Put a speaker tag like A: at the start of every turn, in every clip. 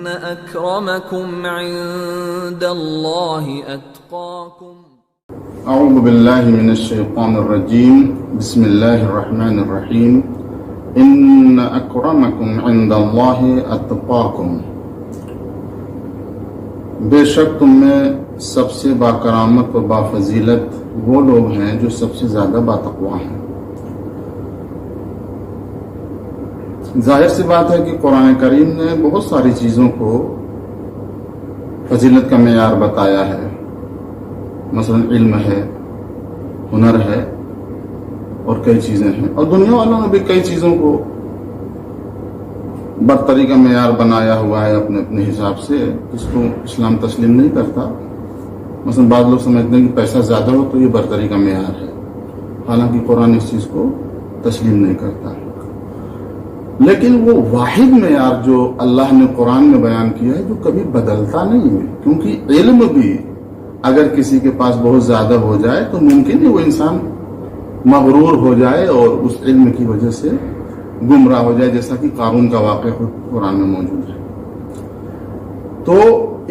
A: أكرمكم عند الله أتقاكم.
B: اعوذ باللہ من الشیطان الرجیم. بسم اللہ الرحمن الرحیم. ان اکرمکم عند اللہ اتقاکم. بے شک تم میں سب سے باکرامت و بافضیلت وہ لوگ ہیں جو سب سے زیادہ باتقوا ہیں. ظاہر سی بات ہے کہ قرآن کریم نے بہت ساری چیزوں کو فضیلت کا معیار بتایا ہے. مثلا علم ہے، ہنر ہے اور کئی چیزیں ہیں، اور دنیا والوں نے بھی کئی چیزوں کو برتری کا معیار بنایا ہوا ہے اپنے اپنے حساب سے، جس کو اسلام تسلیم نہیں کرتا. مثلا بعض لوگ سمجھتے ہیں کہ پیسہ زیادہ ہو تو یہ برتری کا معیار ہے، حالانکہ قرآن اس چیز کو تسلیم نہیں کرتا. لیکن وہ واحد معیار جو اللہ نے قرآن میں بیان کیا ہے جو کبھی بدلتا نہیں ہے، کیونکہ علم بھی اگر کسی کے پاس بہت زیادہ ہو جائے تو ممکن ہے وہ انسان مغرور ہو جائے اور اس علم کی وجہ سے گمراہ ہو جائے، جیسا کہ قارون کا واقعہ خود قرآن میں موجود ہے. تو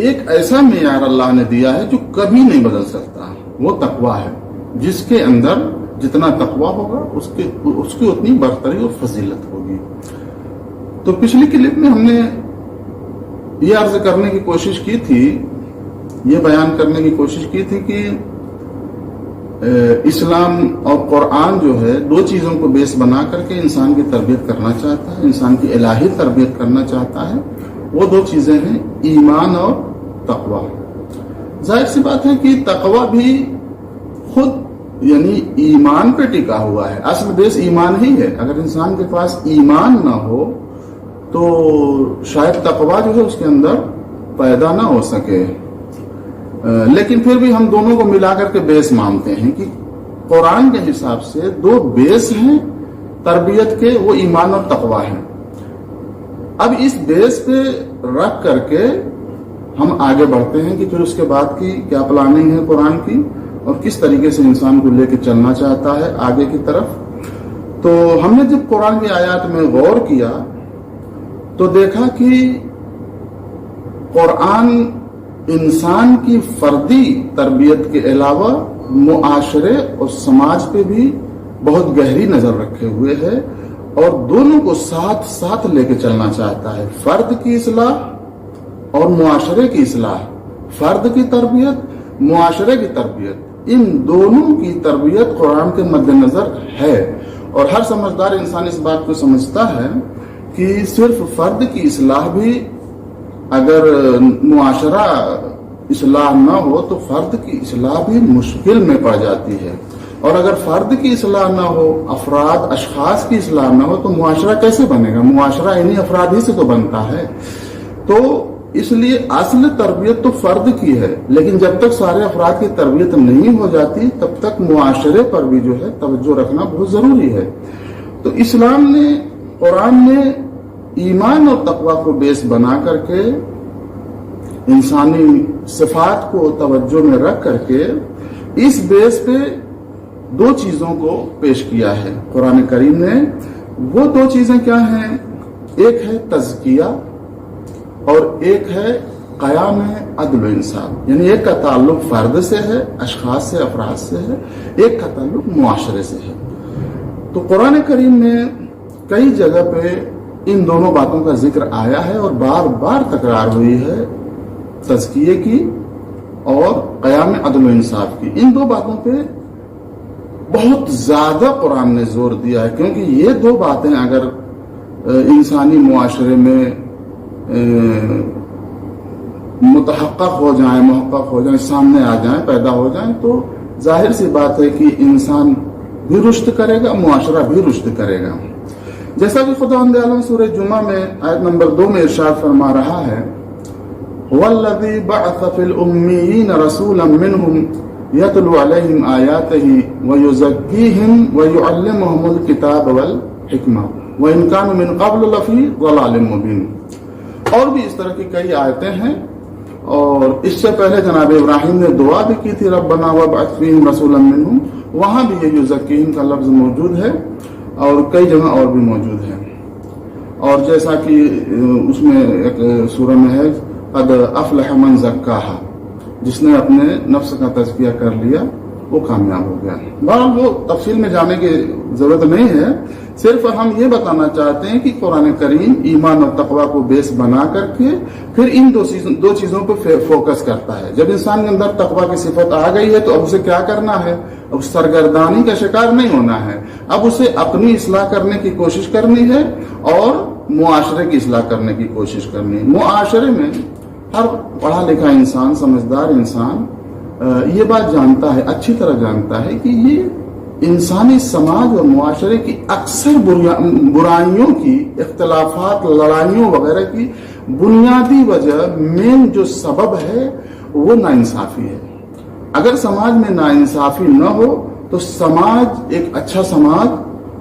B: ایک ایسا معیار اللہ نے دیا ہے جو کبھی نہیں بدل سکتا، وہ تقویٰ ہے. جس کے اندر جتنا تقویٰ ہوگا اس کی اتنی برتری اور فضیلت ہوگی. تو پچھلی کلپ میں ہم نے یہ عرض کرنے کی کوشش کی تھی، یہ بیان کرنے کی کوشش کی تھی کہ اسلام اور قرآن جو ہے دو چیزوں کو بیس بنا کر کے انسان کی تربیت کرنا چاہتا ہے، انسان کی الہی تربیت کرنا چاہتا ہے. وہ دو چیزیں ہیں ایمان اور تقویٰ. ظاہر سی بات ہے کہ تقویٰ بھی خود یعنی ایمان پہ ٹکا ہوا ہے، اصل بیس ایمان ہی ہے. اگر انسان کے پاس ایمان نہ ہو تو شاید تقویٰ جو ہے اس کے اندر پیدا نہ ہو سکے. لیکن پھر بھی ہم دونوں کو ملا کر کے بیس مانتے ہیں کہ قرآن کے حساب سے دو بیس ہیں تربیت کے، وہ ایمان اور تقویٰ ہیں. اب اس بیس پہ رکھ کر کے ہم آگے بڑھتے ہیں کہ پھر اس کے بعد کی کیا پلاننگ ہے قرآن کی اور کس طریقے سے انسان کو لے کے چلنا چاہتا ہے آگے کی طرف. تو ہم نے جب قرآن کی آیات میں غور کیا تو دیکھا کہ قرآن انسان کی فردی تربیت کے علاوہ معاشرے اور سماج پہ بھی بہت گہری نظر رکھے ہوئے ہے اور دونوں کو ساتھ ساتھ لے کے چلنا چاہتا ہے. فرد کی اصلاح اور معاشرے کی اصلاح، فرد کی تربیت، معاشرے کی تربیت، ان دونوں کی تربیت قرآن کے مد نظر ہے. اور ہر سمجھدار انسان اس بات کو سمجھتا ہے کہ صرف فرد کی اصلاح بھی اگر معاشرہ اصلاح نہ ہو تو فرد کی اصلاح بھی مشکل میں پڑ جاتی ہے، اور اگر فرد کی اصلاح نہ ہو، افراد اشخاص کی اصلاح نہ ہو تو معاشرہ کیسے بنے گا؟ معاشرہ انہی افراد ہی سے تو بنتا ہے. تو اس لیے اصل تربیت تو فرد کی ہے، لیکن جب تک سارے افراد کی تربیت نہیں ہو جاتی تب تک معاشرے پر بھی جو ہے توجہ رکھنا بہت ضروری ہے. تو اسلام نے، قرآن نے ایمان اور تقویٰ کو بیس بنا کر کے انسانی صفات کو توجہ میں رکھ کر کے اس بیس پہ دو چیزوں کو پیش کیا ہے قرآن کریم نے. وہ دو چیزیں کیا ہیں؟ ایک ہے تزکیہ اور ایک ہے قیام عدل و انصاف. یعنی ایک کا تعلق فرد سے ہے، اشخاص سے، افراد سے ہے، ایک کا تعلق معاشرے سے ہے. تو قرآن کریم میں کئی جگہ پہ ان دونوں باتوں کا ذکر آیا ہے اور بار بار تکرار ہوئی ہے، تزکیے کی اور قیام عدل و انصاف کی. ان دو باتوں پہ بہت زیادہ قرآن نے زور دیا ہے، کیونکہ یہ دو باتیں اگر انسانی معاشرے میں متحقق ہو جائیں، محقق ہو جائیں، سامنے آ جائیں، پیدا ہو جائیں تو ظاہر سی بات ہے کہ انسان بھی رشد کرے گا، معاشرہ بھی رشد کرے گا. جیسا کہ خداوند عالم سورہ جمعہ میں آیت نمبر 2 میں ارشاد فرما رہا ہے، وَالَّذِي بَعَثَ فِي الْأُمِّيِّينَ رَسُولًا مِّنْهُمْ يَتْلُو عَلَيْهِمْ آيَاتِهِ وَيُزَكِّيهِمْ وَيُعَلِّمُهُمُ الْكِتَابَ وَالْحِكْمَةَ وَإِنْ كَانُوا مِنْ قَبْلُ لَفِي ضَلَالٍ مُّبِينٍ. اور بھی اس طرح کی کئی آیتیں ہیں. اور اس سے پہلے جناب ابراہیم نے دعا بھی کی تھی، ربنا وابعث فیہم رسولا منہم، وہاں بھی یہ یزکیہم کا لفظ موجود ہے اور کئی جگہ اور بھی موجود ہے. اور جیسا کہ اس میں ایک سورہ میں ہے قد افلح من زکاہا، جس نے اپنے نفس کا تزکیہ کر لیا وہ کامیاب ہو گیا۔ بہرحال وہ تفصیل میں جانے کی ضرورت نہیں ہے، صرف ہم یہ بتانا چاہتے ہیں کہ قرآن کریم ایمان اور تقوی کو بیس بنا کر کے پھر ان دو چیزوں پہ فوکس کرتا ہے۔ جب انسان کے اندر تقوی کی صفت آ گئی ہے تو اب اسے کیا کرنا ہے؟ اب سرگردانی کا شکار نہیں ہونا ہے، اب اسے اپنی اصلاح کرنے کی کوشش کرنی ہے اور معاشرے کی اصلاح کرنے کی کوشش کرنی ہے۔ معاشرے میں ہر پڑھا لکھا انسان، سمجھدار انسان یہ بات جانتا ہے، اچھی طرح جانتا ہے کہ یہ انسانی سماج اور معاشرے کی اکثر برائیوں کی، اختلافات، لڑائیوں وغیرہ کی بنیادی وجہ، مین جو سبب ہے وہ ناانصافی ہے۔ اگر سماج میں ناانصافی نہ ہو تو سماج ایک اچھا سماج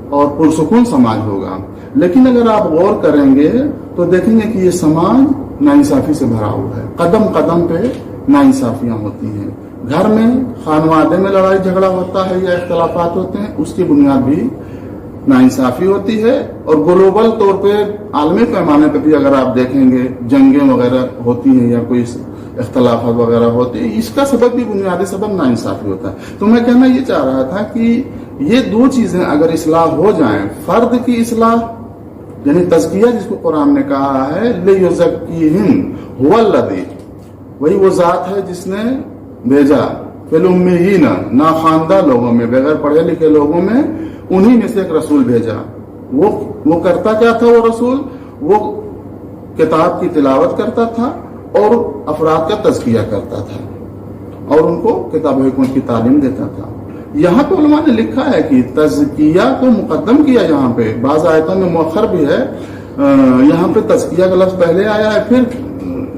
B: اور پرسکون سماج ہوگا، لیکن اگر آپ غور کریں گے تو دیکھیں گے کہ یہ سماج ناانصافی سے بھرا ہوا ہے، قدم قدم پہ ناانصافیاں ہوتی ہیں۔ گھر میں، خانوادے میں لڑائی جھگڑا ہوتا ہے یا اختلافات ہوتے ہیں، اس کی بنیاد بھی ناانصافی ہوتی ہے۔ اور گلوبل طور پہ، عالمی پیمانے پہ بھی اگر آپ دیکھیں گے جنگیں وغیرہ ہوتی ہیں یا کوئی اختلافات وغیرہ ہوتے ہیں، اس کا سبب بھی، بنیادی سبب ناانصافی ہوتا ہے۔ تو میں کہنا یہ چاہ رہا تھا کہ یہ دو چیزیں اگر اصلاح ہو جائیں، فرد کی اصلاح یعنی تزکیہ جس کو قرآن نے کہا ہے لِیُزَکِّیہِم هُوَ الَّذِی، وہی وہ ذات ہے جس نے بھیجا فی الامیین، ناخواندہ لوگوں میں، بغیر پڑھے لکھے لوگوں میں، انہی میں سے ایک رسول بھیجا۔ وہ کرتا کیا تھا؟ وہ رسول وہ کتاب کی تلاوت کرتا تھا اور افراد کا تزکیہ کرتا تھا اور ان کو کتاب و حکمت کی تعلیم دیتا تھا۔ یہاں پہ علماء نے لکھا ہے کہ تزکیہ کو مقدم کیا، یہاں پہ بعض آیتوں میں مؤخر بھی ہے، یہاں پہ تزکیہ کا لفظ پہلے آیا ہے، پھر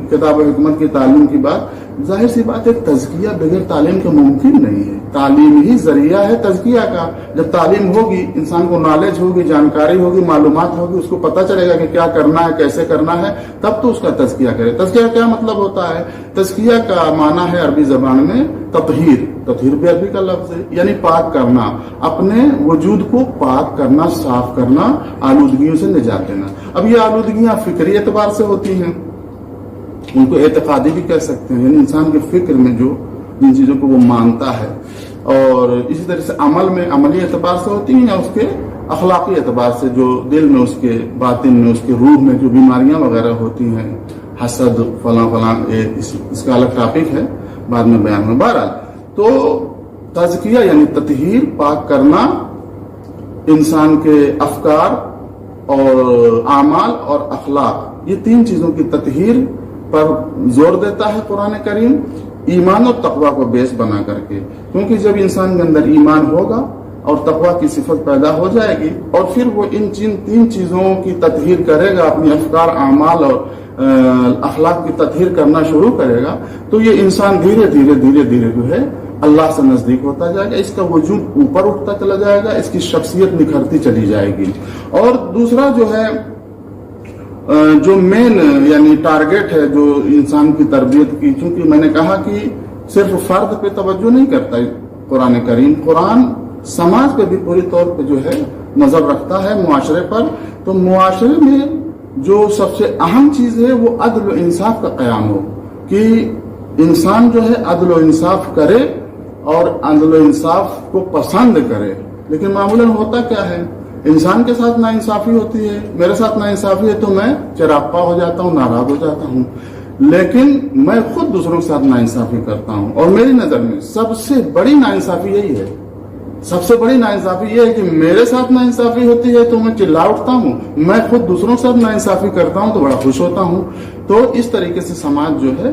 B: کتاب و حکمت کی تعلیم کی بات۔ ظاہر سی بات ہے تزکیہ بغیر تعلیم کے ممکن نہیں ہے، تعلیم ہی ذریعہ ہے تزکیہ کا۔ جب تعلیم ہوگی، انسان کو نالج ہوگی، جانکاری ہوگی، معلومات ہوگی، اس کو پتہ چلے گا کہ کیا کرنا ہے، کیسے کرنا ہے، تب تو اس کا تزکیہ کرے۔ تزکیہ کیا مطلب ہوتا ہے؟ تزکیہ کا معنی ہے عربی زبان میں تطہیر، تطہیر بھی عربی کا لفظ ہے، یعنی پاک کرنا، اپنے وجود کو پاک کرنا، صاف کرنا، آلودگیوں سے نجات دینا۔ اب یہ آلودگیاں فکری اعتبار سے ہوتی ہیں، ان کو اعتقادی بھی کہہ سکتے ہیں، یعنی انسان کے فکر میں جو جن چیزوں کو وہ مانتا ہے، اور اسی طرح سے عمل میں، عملی اعتبار سے ہوتی ہیں، یا اس کے اخلاقی اعتبار سے جو دل میں، اس کے باطن میں، اس کے روح میں جو بیماریاں وغیرہ ہوتی ہیں، حسد فلاں فلاں، اس کا الگ ٹاپک ہے، بعد میں بیان میں۔ بہرحال تو تزکیہ یعنی تطہیر، پاک کرنا انسان کے افکار اور اعمال اور اخلاق، یہ تین چیزوں کی تطہیر پر زور دیتا ہے قرآن کریم، ایمان اور تقوی کو بیس بنا کر کے۔ کیونکہ جب انسان کے اندر ایمان ہوگا اور تقوی کی صفت پیدا ہو جائے گی، اور پھر وہ ان تین چیزوں کی تطہیر کرے گا، اپنی افکار، اعمال اور اخلاق کی تطہیر کرنا شروع کرے گا، تو یہ انسان دھیرے دھیرے جو ہے اللہ سے نزدیک ہوتا جائے گا، اس کا وجود اوپر اٹھتا چلا جائے گا، اس کی شخصیت نکھرتی چلی جائے گی۔ اور دوسرا جو ہے، جو مین یعنی ٹارگٹ ہے جو انسان کی تربیت کی، چونکہ میں نے کہا کہ صرف فرد پہ توجہ نہیں کرتا قرآن کریم، قرآن سماج پہ بھی پوری طور پہ جو ہے نظر رکھتا ہے، معاشرے پر۔ تو معاشرے میں جو سب سے اہم چیز ہے وہ عدل و انصاف کا قیام ہو، کہ انسان جو ہے عدل و انصاف کرے اور عدل و انصاف کو پسند کرے۔ لیکن معمولاً ہوتا کیا ہے، انسان کے ساتھ ناانصافی ہوتی ہے، میرے ساتھ ناانصافی ہے تو میں چراغپا ہو جاتا ہوں، ناراض ہو جاتا ہوں، لیکن میں خود دوسروں کے ساتھ ناانصافی کرتا ہوں۔ اور میری نظر میں سب سے بڑی ناانصافی یہی ہے، سب سے بڑی ناانصافی یہ ہے کہ میرے ساتھ ناانصافی ہوتی ہے تو میں چلا اٹھتا ہوں، میں خود دوسروں کے ساتھ ناانصافی کرتا ہوں تو بڑا خوش ہوتا ہوں۔ تو اس طریقے سے سماج جو ہے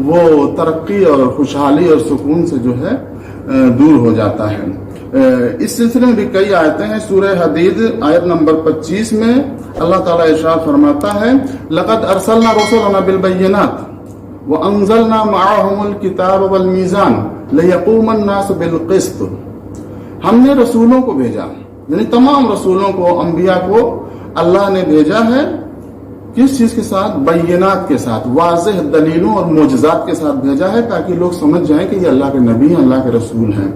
B: وہ ترقی اور خوشحالی اور سکون سے جو ہے دور ہو جاتا ہے۔ اس سلسلے میں بھی کئی آیتیں ہیں۔ سورہ حدید آیت نمبر 25 میں اللہ تعالیٰ ارشاد فرماتا ہے، لَقَدْ أَرْسَلْنَا رُسُلَنَا بِالْبَيِّنَاتِ وَأَنزَلْنَا مَعَهُمُ الْكِتَابَ وَالْمِيزَانَ لِيَقُومَ النَّاسُ بِالْقِسْطِ۔ ہم نے رسولوں کو بھیجا، یعنی تمام رسولوں کو، انبیاء کو اللہ نے بھیجا ہے، کس چیز کے ساتھ؟ بینات کے ساتھ، واضح دلیلوں اور معجزات کے ساتھ بھیجا ہے، تاکہ لوگ سمجھ جائیں کہ یہ اللہ کے نبی ہیں، اللہ کے رسول ہیں۔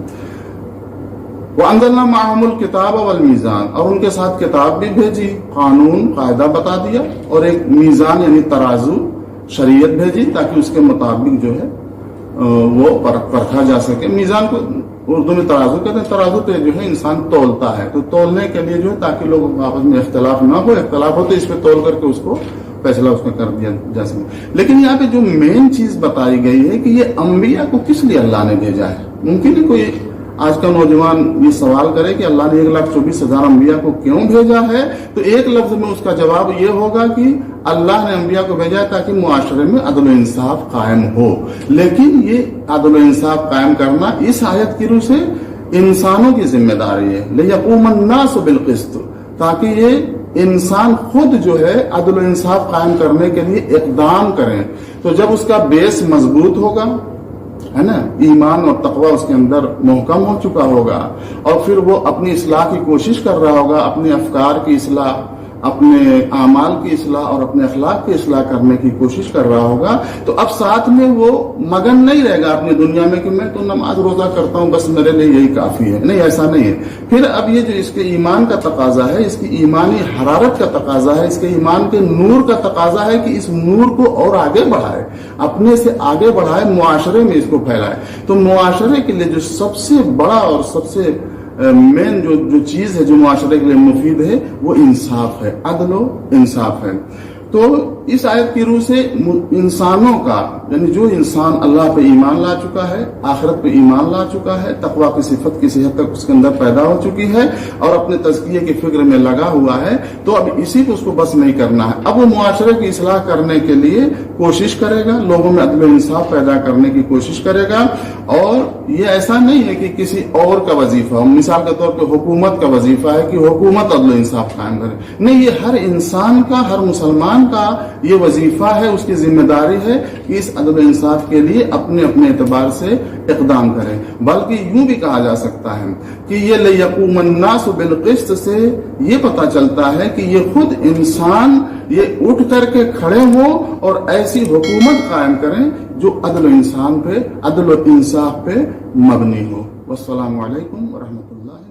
B: وَأَنزَلْنَا مَعَهُمُ الْكِتَابَ وَالْمِيزَانَ، اور ان کے ساتھ کتاب بھی بھیجی، قانون قاعدہ بتا دیا، اور ایک میزان یعنی ترازو شریعت بھیجی تاکہ اس کے مطابق جو ہے وہ پرکھا جا سکے۔ میزان کو اردو میں ترازو کہتے ہیں، ترازو پہ جو ہے انسان تولتا ہے، تو تولنے کے لیے جو ہے تاکہ لوگوں کو آپس میں اختلاف نہ ہو، اختلاف ہو تو اس پہ تول کر کے اس کو فیصلہ اس میں کر دیا جا سکے۔ لیکن یہاں پہ جو مین چیز بتائی گئی ہے کہ یہ انبیاء کو کس لیے اللہ نے بھیجا ہے۔ ممکن ہے کوئی آج کا نوجوان یہ سوال کرے کہ اللہ نے 1,24,000 انبیاء کو کیوں بھیجا ہے، تو ایک لفظ میں اس کا جواب یہ ہوگا کہ اللہ نے انبیاء کو بھیجا ہے تاکہ معاشرے میں عدل و انصاف قائم ہو۔ لیکن یہ عدل و انصاف قائم کرنا اس آیت کی روح سے انسانوں کی ذمہ داری ہے، لِيَقُومَ النَّاسُ بِالْقِسْطِ، تاکہ یہ انسان خود جو ہے عدل و انصاف قائم کرنے کے لیے اقدام کریں۔ تو جب اس کا بیس مضبوط ہوگا، ہے نا، ایمان اور تقوی اس کے اندر محکم ہو چکا ہوگا، اور پھر وہ اپنی اصلاح کی کوشش کر رہا ہوگا، اپنے افکار کی اصلاح، اپنے اعمال کی اصلاح اور اپنے اخلاق کی اصلاح کرنے کی کوشش کر رہا ہوگا، تو اب ساتھ میں وہ مگن نہیں رہے گا اپنی دنیا میں کہ میں تو نماز روزہ کرتا ہوں بس میرے لیے یہی کافی ہے۔ نہیں، ایسا نہیں ہے۔ پھر اب یہ جو اس کے ایمان کا تقاضا ہے، اس کی ایمانی حرارت کا تقاضا ہے، اس کے ایمان کے نور کا تقاضا ہے کہ اس نور کو اور آگے بڑھائے، اپنے سے آگے بڑھائے، معاشرے میں اس کو پھیلائے۔ تو معاشرے کے لیے جو سب سے بڑا اور سب سے مین جو چیز ہے جو معاشرے کے لیے مفید ہے وہ انصاف ہے، عدل و انصاف ہے۔ تو اس آیت کی روح سے انسانوں کا، یعنی جو انسان اللہ پہ ایمان لا چکا ہے، آخرت پہ ایمان لا چکا ہے، تقوی کی صفت کسی حد تک اس کے اندر پیدا ہو چکی ہے اور اپنے تزکیے کی فکر میں لگا ہوا ہے، تو اب اسی کو اس کو بس نہیں کرنا ہے، اب وہ معاشرے کی اصلاح کرنے کے لیے کوشش کرے گا، لوگوں میں عدل و انصاف پیدا کرنے کی کوشش کرے گا۔ اور یہ ایسا نہیں ہے کہ کسی اور کا وظیفہ ہو، مثال کے طور پہ حکومت کا وظیفہ ہے کہ حکومت عدل و انصاف قائم کرے، نہیں، یہ ہر انسان کا، ہر مسلمان کا یہ وظیفہ ہے، اس کی ذمہ داری ہے کہ اس عدل و انصاف کے لیے اپنے اپنے اعتبار سے اقدام کریں۔ بلکہ یوں بھی کہا جا سکتا ہے کہ یہ لِيَقُومَ النَّاسُ بِالْقِسْطِ سے یہ پتہ چلتا ہے کہ یہ خود انسان یہ اٹھ کر کے کھڑے ہوں اور ایسی حکومت قائم کریں جو عدل و انصاف پہ مبنی ہو۔ والسلام علیکم ورحمۃ اللہ۔